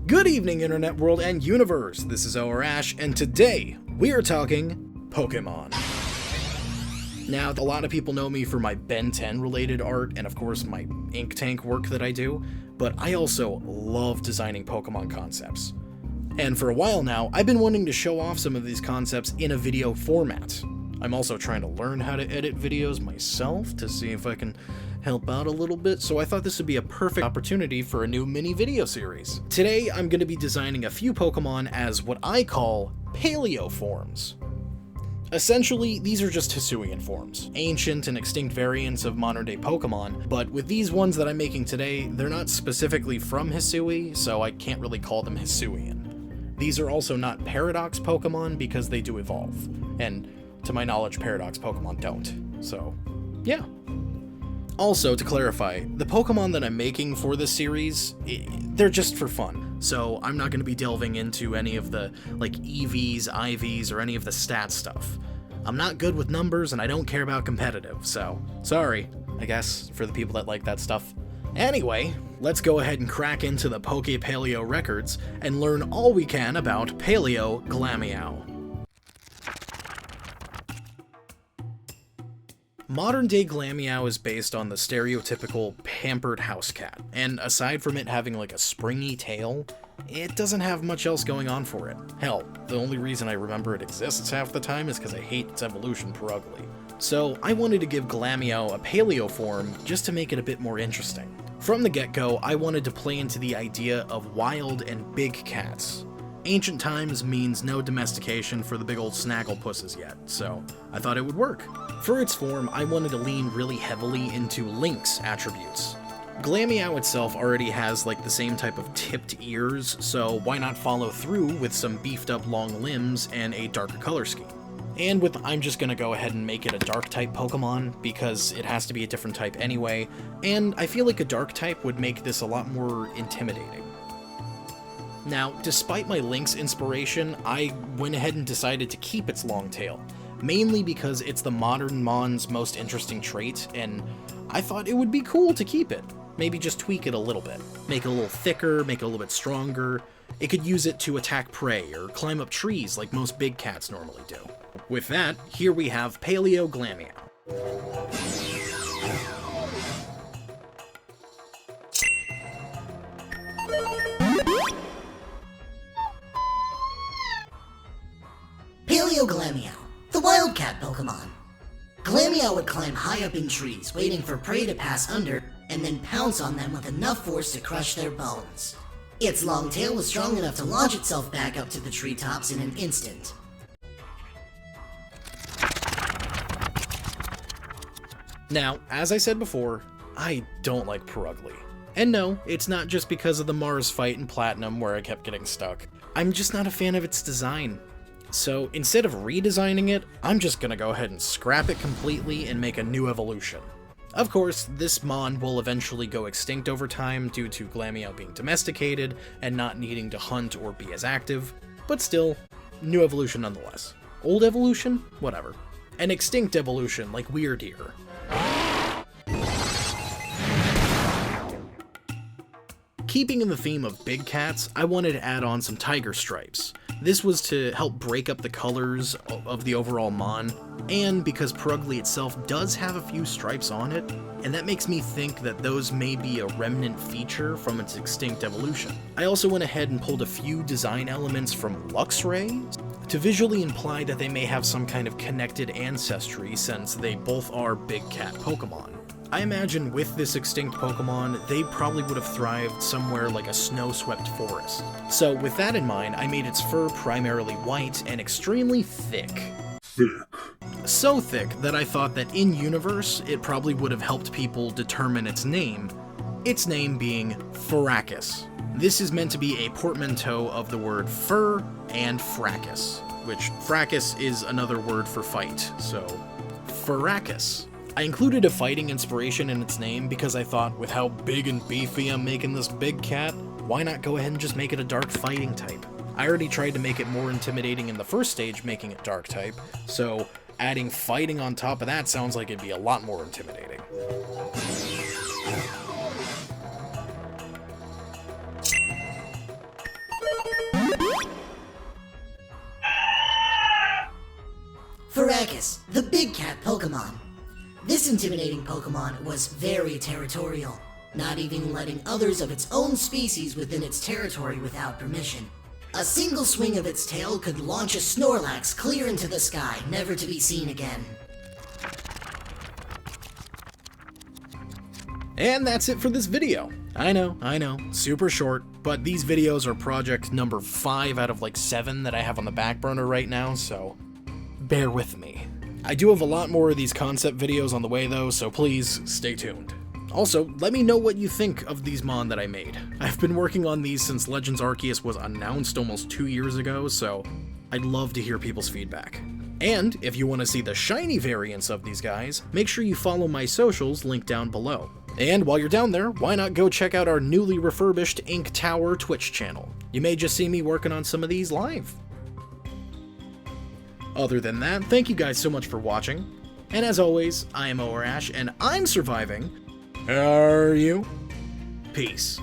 Good evening, Internet World and Universe. This is Ash, and today we are talking Pokemon. Now, a lot of people know me for my Ben 10 related art and, of course, my ink tank work that I do, but I also love designing Pokemon concepts. And for a while now, I've been wanting to show off some of these concepts in a video format. I'm also trying to learn how to edit videos myself to see if I can help out a little bit, so I thought this would be a perfect opportunity for a new mini video series. Today, I'm going to be designing a few Pokemon as what I call Paleo forms. Essentially, these are just Hisuian forms, ancient and extinct variants of modern-day Pokemon, but with these ones that I'm making today, they're not specifically from Hisui, so I can't really call them Hisuian. These are also not Paradox Pokemon because they do evolve, and to my knowledge, Paradox Pokemon don't, so yeah. Also, to clarify, the Pokemon that I'm making for this series, they're just for fun, so I'm not going to be delving into any of the, EVs, IVs, or any of the stat stuff. I'm not good with numbers, and I don't care about competitive, so sorry, I guess, for the people that like that stuff. Anyway, let's go ahead and crack into the Poke Paleo records and learn all we can about Paleo Glameow. Modern-day Glameow is based on the stereotypical pampered house cat, and aside from it having a springy tail, it doesn't have much else going on for it. Hell, the only reason I remember it exists half the time is because I hate its evolution ugly. So I wanted to give Glameow a paleo form just to make it a bit more interesting. From the get-go, I wanted to play into the idea of wild and big cats. Ancient times means no domestication for the big old snagglepusses yet, so I thought it would work. For its form, I wanted to lean really heavily into Link's attributes. Glameow itself already has the same type of tipped ears, so why not follow through with some beefed up long limbs and a darker color scheme? And I'm just gonna go ahead and make it a dark type Pokemon, because it has to be a different type anyway, and I feel like a dark type would make this a lot more intimidating. Now, despite my Link's inspiration, I went ahead and decided to keep its long tail, mainly because it's the modern Mon's most interesting trait, and I thought it would be cool to keep it. Maybe just tweak it a little bit. Make it a little thicker, make it a little bit stronger. It could use it to attack prey or climb up trees like most big cats normally do. With that, here we have Paleo Glameow. Paleo Glameow, the wildcat Pokemon. Glameow would climb high up in trees, waiting for prey to pass under, and then pounce on them with enough force to crush their bones. Its long tail was strong enough to launch itself back up to the treetops in an instant. Now, as I said before, I don't like Purugly. And no, it's not just because of the Mars fight in Platinum where I kept getting stuck. I'm just not a fan of its design. So instead of redesigning it, I'm just gonna go ahead and scrap it completely and make a new evolution. Of course, this Mon will eventually go extinct over time due to Glameow being domesticated and not needing to hunt or be as active, but still, new evolution nonetheless. Old evolution? Whatever. An extinct evolution like Weirdeer. Keeping in the theme of big cats, I wanted to add on some tiger stripes. This was to help break up the colors of the overall Mon, and because Purugly itself does have a few stripes on it, and that makes me think that those may be a remnant feature from its extinct evolution. I also went ahead and pulled a few design elements from Luxray to visually imply that they may have some kind of connected ancestry since they both are big cat Pokemon. I imagine with this extinct Pokemon, they probably would have thrived somewhere like a snow-swept forest. So with that in mind, I made its fur primarily white and extremely thick. So thick that I thought that in-universe, it probably would have helped people determine its name being Farrakis. This is meant to be a portmanteau of the word fur and fracas, which fracas is another word for fight, so Farrakis. I included a fighting inspiration in its name because I thought, with how big and beefy I'm making this big cat, why not go ahead and just make it a dark fighting type? I already tried to make it more intimidating in the first stage, making it dark type, so adding fighting on top of that sounds like it'd be a lot more intimidating. Farrakis, the big cat Pokemon. This intimidating Pokemon was very territorial, not even letting others of its own species within its territory without permission. A single swing of its tail could launch a Snorlax clear into the sky, never to be seen again. And that's it for this video. I know, super short, but these videos are project number 5 out of like 7 that I have on the back burner right now, so bear with me. I do have a lot more of these concept videos on the way though, so please stay tuned. Also, let me know what you think of these Mon that I made. I've been working on these since Legends Arceus was announced almost 2 years ago, so I'd love to hear people's feedback. And if you want to see the shiny variants of these guys, make sure you follow my socials linked down below. And while you're down there, why not go check out our newly refurbished Ink Tower Twitch channel? You may just see me working on some of these live. Other than that, thank you guys so much for watching. And as always, I am ORASH, and I'm surviving. Are you? Peace.